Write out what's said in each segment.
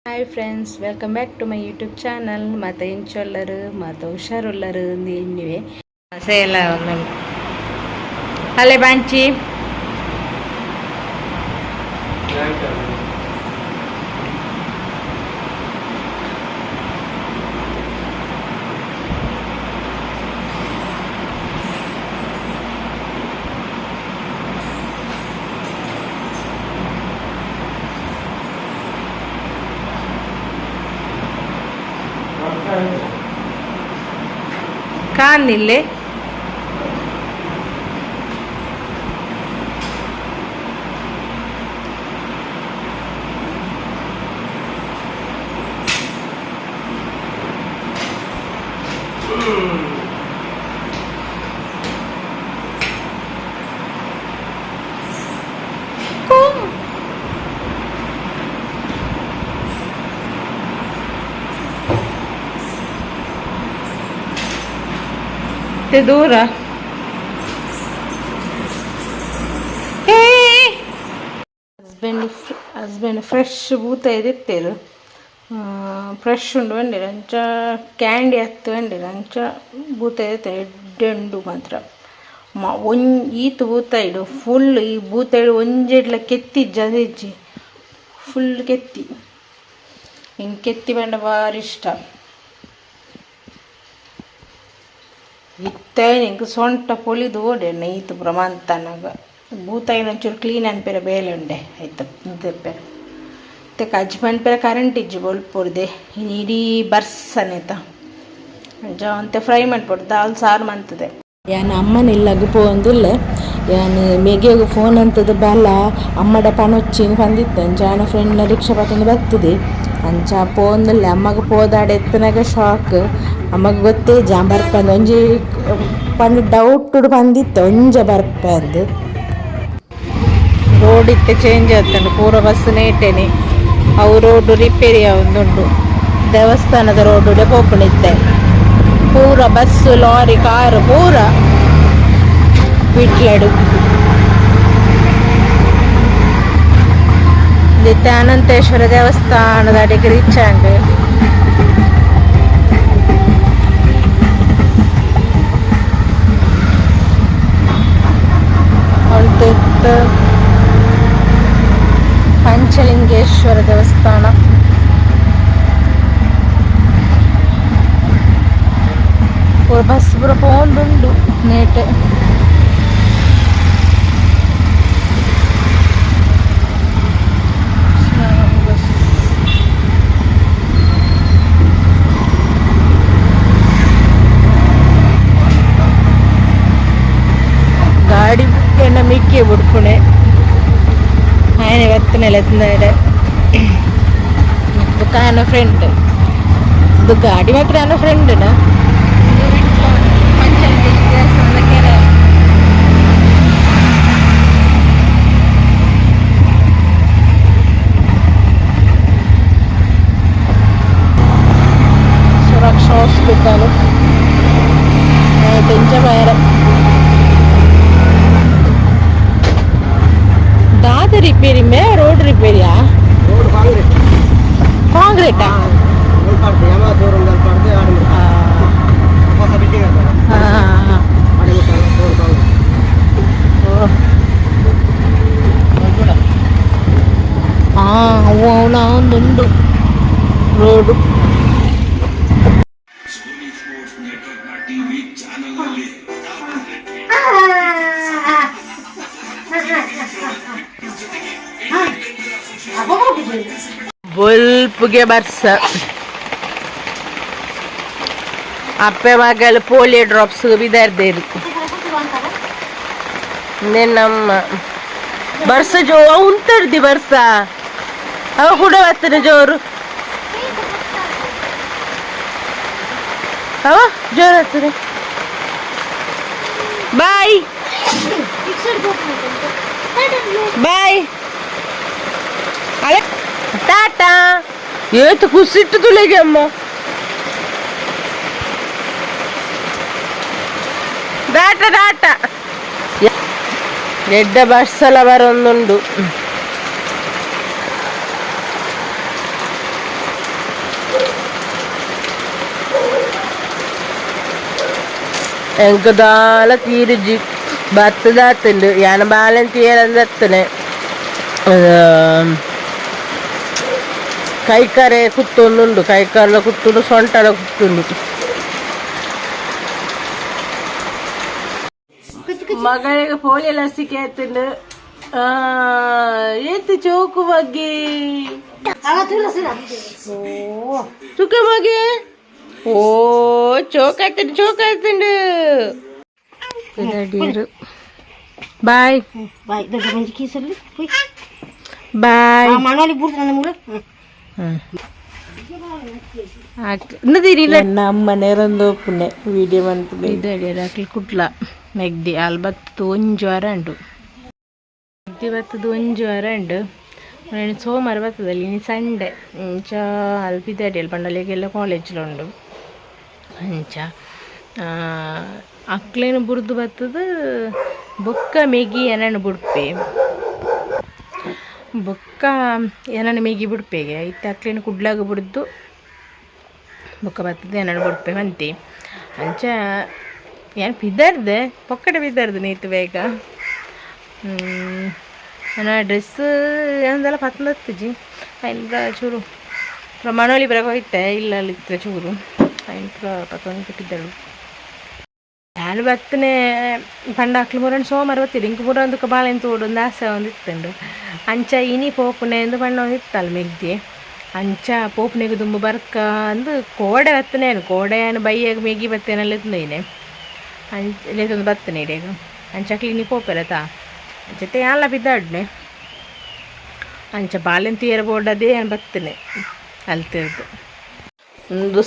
Hi friends, welcome back to my YouTube channel. మాతో ఇంచోళ్ళరు మాతో హుషారుళ్ళరు ఎన్నివే ఎలా ఉన్నాం. హలే బాంచి ಕಾಣಿಲ್ಲೆ ದೂರ ಹಸ್ಬೆಂಡ್ ಫ್ರೆಶ್ ಬೂತ ಇದಿತ್ತೇರು ಫ್ರೆಶ್ ಉಂಡು ವಂಡಿರ ಅಂಚ ಕ್ಯಾಂಡಿ ಹತ್ತು ವಂಡಿರ ಅಂಚ ಬೂತ ಇದ್ದಿತ್ತೆ ಎಡ್ಡೆಂಡು ಮಾತ್ರ ಈತು ಬೂತ ಇಡು ಫುಲ್ ಈ ಬೂತ ಇಡು ಒಂಜೆಡ್ಲ ಕೆತ್ತಿಜ್ಜ ಅದಿಜ್ಜಿ ಫುಲ್ ಕೆತ್ತಿ ಹಿಂಗೆ ಕೆತ್ತಿ ಬಂಡ ಭಾರಿ ಇಷ್ಟ. ಇತ್ತೆ ನಿಂಗೆ ಸೊಂಟ ಪೊಲಿದು ಓಡೆ ನೈತು ಪ್ರಮಾಂತನಾಗ ಬೂತಾಯಿನ ಒಂಚೂರು ಕ್ಲೀನ್ ಅನ್ಪೇರ ಬೇಲೆ ಉಂಡೆ ಆಯ್ತು ಮುದ್ದೆಪ್ಪೆ ಮತ್ತೆ ಕಜ್ಮನ್ಪೇರ ಕರೆಂಟ್ ಇಜ್ಜು ಬೊಲ್ಪೊಡ್ದೆ ಇನ್ನು ಇಡೀ ಬರ್ಸನೇತ ಅಂಚ ಅಂತೆ ಫ್ರೈ ಮಾಡ್ಕೊಡು ದಾಲ್ ಸಾರು ಮಂತದೆ. ಯಾನು ಅಮ್ಮನಿಲ್ಲಗು ಪೋಂದುಲ್ಲ ಯಾನು ಮೇಗೆಗು ಫೋನ್ ಅಂತದ ಬಲ ಅಮ್ಮಡ ಪಣೊಚ್ಚಿನ ಬಂದಿತ್ತು ಅಂಚ ಆನ ಫ್ರೆಂಡ್ನ ರಿಕ್ಷಾ ಪತ್ತೊಂದು ಬರ್ತದೆ ಅಂಚ ಪೋಂದುಲ್ಲ ಅಮ್ಮಗ ಪೋದಾಡ ಎತ್ತನಾಗ ಶಾಕ್ ಅಮ್ಮಗೆ ಗೊತ್ತೇ ಜಾ ಬರ್ಪಂದು ಒಂಜಿ ಪಂಡು ಡೌಟ್ ಬಂದಿತ್ತು ಒಂಜ ಬರ್ಪಂದು ರೋಡ್ ಇತ್ತೆ ಚೇಂಜ್ ಆಗ್ತಂಡು ಪೂರ ಬಸ್ ನೇಟೇನೆ ಅವು ರೋಡ್ ರಿಪೇರಿ ಆವೊಂದುಂಡು ದೇವಸ್ಥಾನದ ರೋಡ್ ಪೋಪುಣಿತ್ತೆ ಪೂರ ಬಸ್ ಲಾರಿ ಕಾರು ಪೂರ ಬಿಟ್ಲಡು ಇತ್ತೆ ಅನಂತೇಶ್ವರ ದೇವಸ್ಥಾನದ ಅಡಿಗೆ ರೀಚ್ ಆಂಡ್ ಪಂಚಲಿಂಗೇಶ್ವರ ದೇವಸ್ಥಾನ ಬಸ್ ಪೂರ ಪೋಂದುಂಡು ನೇಟ್ ಗಾಡಿ ಎನ್ನ ಮಿಕ್ಕಿ ಬಿಡ್ಪುಣೆ ఆయన వెత్తనే వెళ్తున్నాడు ఆయన ఫ్రెండ్ గాడి మాత్రం ఆయన ఫ్రెండ్నా సురక్ష హాస్పిటల్ పెంచబోయారు दाद रिपेरी में रोड रिपेरिया रोड कांक्रीट అవునా ఉండు రోడ్డు ಬಲ್ಪ್ಗೆ ಬರ್ಸ ಅಪ್ಪೆ ಮಗಲು ಪೋಲಿಯೋ ಡ್ರಾಪ್ಸ್ ಬಿದ್ದಾರ್ದೇರು ನಮ್ಮ ಬರ್ಸ ಜೋ ಉಂಟರ್ದಿ ಬರ್ಸ ಅವ ಕೂಡ ಬರ್ತಾನೆ ಜೋರು ಅವ ಜೋರು ಆಗ್ತದೆ. ಬಾಯ್ ಬಾಯ್ ಅಲೆ ಟಾಟಾ ಏತು ಕುಸಿಟ್ಟು ತುಳಿಗೆ ಅಮ್ಮ ಟಾಟಾ ಟಾಟಾ ಎಡ್ಡ ಬಸ್ಸೆಲ್ಲ ಬರೊಂದುಂಡು എനിക്ക് ദാല തീരുജി ഭത്തതാത്തുണ്ട് ഞാൻ ബാലൻ തീരത്തനെ ಕೈಕಾರೆ ಕುತ್ತೊಂದುಂಡು ಕೈಕಾಲ ಕುತ್ತುಂಡು ಸೊಂಟಲ ಕುತ್ತುಂಡು ಮಗಳಿಗೆ ಪೋಲಿಯೋ ಲಸಿಕೆ ಆಯ್ತುಂಡು ಏತು ಚೋಕು ಬಗ್ಗೆ ಚುಕ್ಕ ಮಗೆ ಓ ಚೋಕಾಯ್ತುಂಡು ಬಾಯ್ ಬಾಯ್ ಬಾಯ್ ನಮ್ಮ ನೇರಂದು ಪುಣ್ಯ ವಿಡಿಯೋ ಬಂದ್ಪುಣ್ಯ ಇದು ಕುಟ್ಲ ಮೆಗ್ದಿ ಅಲ್ಲಿ ಬತ್ತದು ಒಂಜು ವಾರ ಉಂಟು ಮೆಗ್ದಿ ಬತ್ತದು ಒಂಜು ವಾರ ಉಂಟು ಸೋಮವಾರ ಬರ್ತದಲ್ಲಿ ಇನ್ನು ಸಂಡೆ ಅಂಚ ಅಲ್ಲಿ ಬಿದ್ದಾಡಿಯಲ್ಲಿ ಪಂಡಲಿಗೆಲ್ಲ ಕಾಲೇಜ್ಲುಂಡು ಅಂಚ ಅಕ್ಲೇನು ಬುಡ್ದು ಬರ್ತದ ಬೊಕ್ಕ ಮೆಗಿ ಏನನ್ನು ಬುಡ್ಪೆ ಬೊಕ್ಕ ಏನನ್ನು ಮೇಗಿ ಬಿಡ್ಪೇಗೆ ಇತ್ತು ಅಕ್ಲೇನು ಕುಡ್ಲಾಗ ಬಿಡ್ದು ಬೊಕ್ಕ ಬರ್ತದೆ ಏನನ್ನು ಬಿಡ್ಪೆ ಅಂತೆ ಅಂಚ ಏನು ಬಿದ್ದಾರ್ದೆ ಪೊಕ್ಕಡೆ ಬಿದ್ದಾರ್ದು ನೀತು ಬೇಗ ನನ್ನ ಡ್ರೆಸ್ ಏನಂದೆಲ್ಲ ಪತ್ತೊಂದತ್ತಜಿ ಐನೂರ ಚೂರು ಮಣೋಲಿ ಬರಕ್ಕೆ ಹೋಯ್ತೆ ಇಲ್ಲ ಅಲ್ಲಿತ್ತು ಚೂರು ಐನೂರ ಪತ್ತೊಂದು ಕೊಟ್ಟಿದ್ದಳು ನಾನು ಬತ್ತನೆ ಪಂಡ ಅಕ್ಲು ಮೂರನ್ನು ಸೋಮವಾರ ಬತ್ತಿದ್ದು ಇಂಕ ಮೂರ ಒಂದು ಬಾಳೆನ್ ತೋಡು ಒಂದು ಆಸೆ ಒಂದು ಇತ್ತುಂಡು ಅಂಚ ಇನಿ ಪೋಪುನೆ ಎಂದು ಬಣ್ಣ ಒಂದು ಇತ್ತಲ್ಲ ಮೆಗ್ದಿ ಅಂಚ ಪೋಪನೆಗೆ ತುಂಬ ಬರ್ಕ ಅಂದು ಕೋಡೆ ಬತ್ತನೇನು ಕೋಡೆಯನ್ನು ಬೈಯಾಗ ಮೇಗಿ ಬತ್ತೇನೆಲ್ಲ ಇತ್ತೇನೆ ಅಂಚ ಇಲ್ಲೊಂದು ಬತ್ತನೆ ಇಡೀಗ ಅಂಚ ಕ್ಲೀನಿ ಪೋಪೆರತ ಅಂಚತೆ ಎಲ್ಲ ಬಿದ್ದಾಡ್ನೆ ಅಂಚ ಬಾಳೆನ್ ತೀರ ಬೋರ್ಡದೇ ಏನು ಬತ್ತನೆ ಅಲ್ತಿರ್ದು ಒಂದು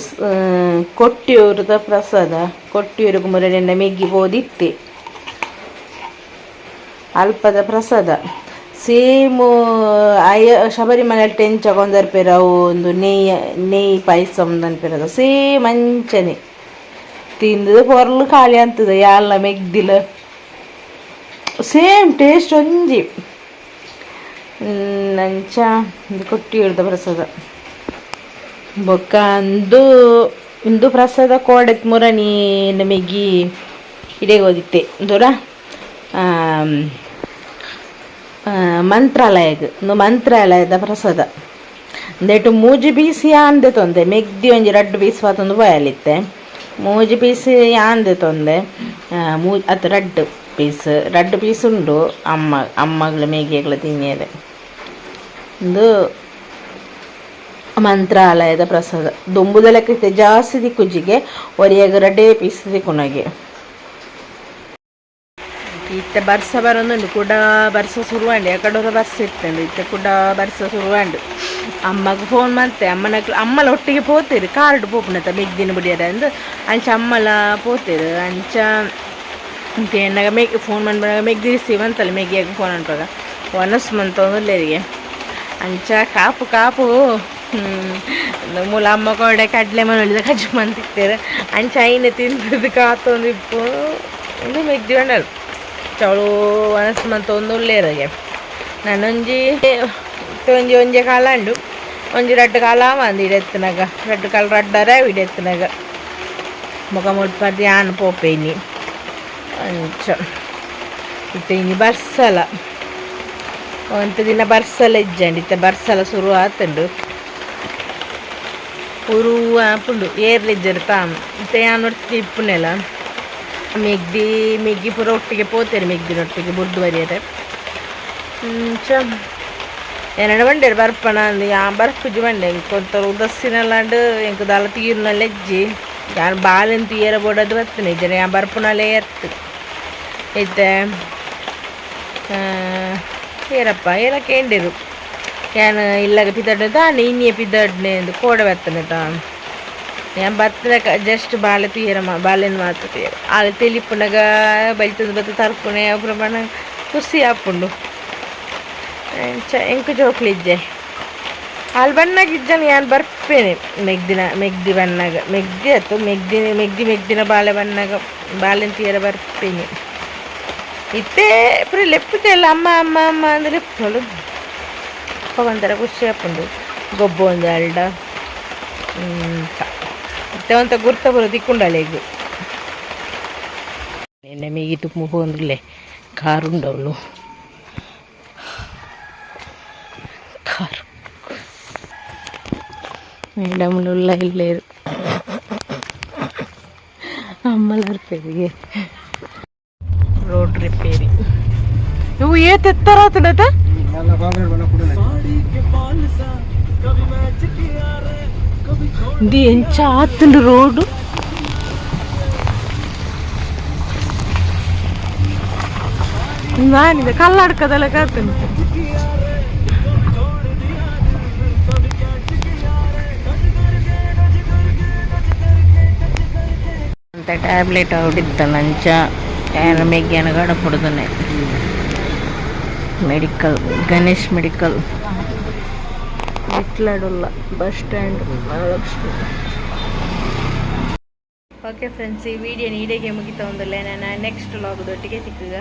ಕೊಟ್ಟಿಯೂರದ ಪ್ರಸಾದ ಕೊಟ್ಟಿಯೂರಿಗೆ ಮುರಡೆಂಡ ಮೆಗ್ಗಿ ಬೋದಿತ್ತೆ ಅಲ್ಪದ ಪ್ರಸಾದ ಸೇಮು ಶಬರಿಮಲೆ ಟೆಂಚ ಕೊಂದರ್ಪೇರ ಅವು ಒಂದು ನೆಯ್ಯಿ ಪಾಯಸ ಒಂದನ್ಪೇರದ ಸೇಮ್ ಅಂಚನೆ ತಿಂದು ಪೊರ್ಲು ಖಾಲಿ ಅಂತದ ಯಾಲ ಮೆಗ್ದಿಲ ಸೇಮ್ ಟೇಸ್ಟ್ ಒಂಜಿ ಅಂಚ ಕೊಟ್ಟಿಯೂರದ ಪ್ರಸಾದ ಬೊಕ್ಕ ಇಂದು ಪ್ರಸಾದ ಕೋಡೆತ್ ಮುರಣಿ ನಮಗೆ ಇಡೆಗೆ ಓದಿತ್ತೆ ದೂರ ಮಂತ್ರಾಲಯದ ಪ್ರಸಾದ ಅಂದೇಟು ಮೂಜಿ ಪೀಸ್ ಯಾಂದೆ ತೊಂದೆ ಮೆಗ್ದಿ ಒಂಜಿ 2 ಪೀಸ್ ಪಾತೊಂದು ಬಾಯಲಿತ್ತೆ ಮೂಜಿ ಪೀಸ್ ಯಾಂದೆ ತೊಂದೆ ಅದು 2 ಪೀಸ್ ಉಂಡು ಅಮ್ಮಗಳು ಮೇಗೆಗಳು ತಿನ್ನಿಯದೆ ಒಂದು ಮಂತ್ರಾಲಯದ ಪ್ರಸಾದ ದೊಂಬುದ ಲೆಕ್ಕ ಜಾಸ್ತಿ ದಿಕ್ಕುಜಿಗೆ ಒರಿಯಾಗ 2 ಪೀಸ್ ದಿಕ್ಕುನಗೆ ಇತ್ತೆ ಬರ್ಸ ಬರೋದು ಕೂಡ ಬರ್ಸ ಶುರುವಾಂಡು ಯಾಕಡೆ ಬರ್ಸ ಇತ್ತಂಡು ಇತ್ತೆ ಕೂಡ ಬರ್ಸ ಶುರುವಾಂಡು ಅಮ್ಮಗೆ ಫೋನ್ ಮಾಡ್ತೆ ಅಮ್ಮಲ ಒಟ್ಟಿಗೆ ಪೋತೀರಿ ಕಾರ್ಡ್ ಪೋಪುನತ ಮೆಗ್ದಿನ ಬಿಡಿಯಾರ ಅಂದು ಅಂಚ ಅಮ್ಮಲ ಪೋತೀರು ಅಂಚ ಎನ್ನಾಗ ಫೋನ್ ಮಾಡ್ಬಾಗ ಮೆಗ್ದಿ ರಿಸೀವ್ ಅಂತಲ್ಲ ಮೆಗ್ಗಿಯಾಗ ಫೋನ್ ಅನ್ಪಾಗ ಒನಸ್ ಮಂತೊಂದುಲ್ಲೇರಿಗೆ ಅಂಚ ಕಾಪು ಮೂಲ ಅಮ್ಮ ಕೊಡೆ ಕಡಲೆ ಮನೊಳಿದ ಕಜ್ಜು ಮಂತಿತ್ತೇರು ಅಂಚ ಐನೆ ತಿಂದು ಕಾತೊಂದು ಇಪ್ಪು ಇದು ಮೆಗ್ದಿ ಬಂಡಳು ಚವಳು ಒನಸ್ ಮಂತೊಂದು ಉಳ್ಳೇರಿಗೆ ನಾನೊಂಜಿ ಒಂಜಿ ಕಾಲ ಅಂಡು ಒಂಜಿ 2 ಕಾಲ ಆವಂದು ಇಡೆತ್ತಿನಾಗ 2 ಕಾಲ ರಡ್ಡರ ಇಡೆತ್ತಿನಾಗ ಮುಖ ಮುಡ್ಪರ್ದು ಯಾನು ಪೋಪೇನಿ ಅಂಚ ಇತ್ತೆ ಇನಿ ಬರ್ಸಲ ಒಂದು ದಿನ ಬರ್ಸಲ ಇಜ್ಜಂಡು ಇತ್ತೆ ಬರ್ಸಲ ಶುರು ಆತಂಡು ಉರುವ ಪುಂಡು ಏರ್ಲಿಜ್ಜರು ತಾಮ್ ಇತ್ತೆ ಯಾನು ಒಟ್ಟಿಗೆ ಇಪ್ಪುನೆಲ್ಲ ಮೆಗ್ಗಿ ಪೂರ ಒಟ್ಟಿಗೆ ಪೋತೇರು ಮೆಗ್ದಿನೊಟ್ಟಿಗೆ ಬುಡ್ದು ಬರಿಯರೆ ಚ ಏನಡ ಬಂಡೇರು ಬರ್ಪಣ ಅಂದು ಯಾ ಬರ್ಪುಜಿ ಬಂಡೆ ಕೊಂತರು ಉದಸ್ಸಿನಲ್ಲಾಂಡು ಎಂಕು ದಾಲ ತೀರ್ನಲ್ಲಿ ಎಜ್ಜಿ ಯಾರು ಬಾಲೆನ್ ತೀರ ಬೋಡದು ಬರ್ತನೆ ಜನ ಯಾ ಬರ್ಪುನಲ್ಲೇ ಏರ್ತು ಇತ್ತೆ ಏರಪ್ಪ ಏರಕ್ಕೆ ಎಂಡಿರು ಯಾನು ಇಲ್ಲಾಗ ಪಿದ್ದಾಡ್ನೆ ತಾನೆ ಇನ್ನಿಯ ಪಿದ್ದಾಡ್ನೆ ಎಂದು ಕೋಡೆ ಬರ್ತನೆ ತಾ ഞാൻ ബർത്തനൊക്കെ ജസ്റ്റ് ബാല തീരമ ബാലൻ മാത്രം തീരം ആൾ തെളിപ്പുണ്ടക ബലിത്തത് ബത്ത് തറപ്പുണെ പ്രമാണ ಖುಷಿ ಆಪುಂಡು ಎಂಕು ಜೋಕ್ಲಿಜ್ಜೆ ಅಲ್ಲಿ ಬಣ್ಣಾಗಿಜ್ಜನ ಯಾನು ಬರ್ಪೇನೆ ಮೆಗ್ದಿ ಬಣ್ಣಾಗ ಮೆಗ್ದಿ ಆಯ್ತು ಮೆಗ್ದಿನ ಬಾಳೆ ಬಣ್ಣಾಗ ಬಾಳೆನ ತೀರ ಬರ್ಪೇನೆ ಇತ್ತೇ ಪುರಿ ಲೆಪ್ಪುತ್ತೆ ಎಲ್ಲ ಅಮ್ಮ ಅಂದರೆ ಲೆಪ್ಪಳು ಒಂಥರ ಖುಷಿ ಆಪುಂಡು ಗೊಬ್ಬ ಒಂದು ಅಲ್ಡ ಮತ್ತೆ ಒಂತ ಗುರ್ತ ಬರೋ ತಿಕ್ಕೊಂಡಳೆಗು ಹೋಗ್ಬೇಡ ಮೇಗಿಟ್ಟು ಹೋಗಂದ್ರಲ್ಲೇ ಕಾರು ಉಂಡವಳು ಕಾರು ಮೇಡಮ್ಲುಲ್ಲ ಇಲ್ಲೇ ಅಮ್ಮಲ ರಿಪೇರಿಗೆ ರೋಡ್ ರಿಪೇರಿ ಇವು ಏತ್ ಎತ್ತರಾತನತ ఇది ఎంత ఆతుంది రోడ్డు ನಾನಿದೆ ಕಲ್ಲಾಡ್ಕದಲ್ಲ ಕಾತೀನಿ ಅಂತ ಟ್ಯಾಬ್ಲೆಟ್ ಹೊಡಿತ್ತಲ್ಲ ಅಂಚ ಯಾರ ಮೇಗ್ಯಾನ ಗಡ ಹೊಡೆದನೆ ಮೆಡಿಕಲ್ ಗಣೇಶ್ ಮೆಡಿಕಲ್ ಇಟ್ಲಾಡುಲ್ಲ bus stand Mahalakshmi. Okay friends, ಈ ವಿಡಿಯೋ ನೀಡಿಗೆ ಮುಗಿತಾ ಒಂದಲ್ಲ ನಾನು ನೆಕ್ಸ್ಟ್ ಲಾಗ್ದೊಟ್ಟಿಗೆ ತಿಕ್ಕಗ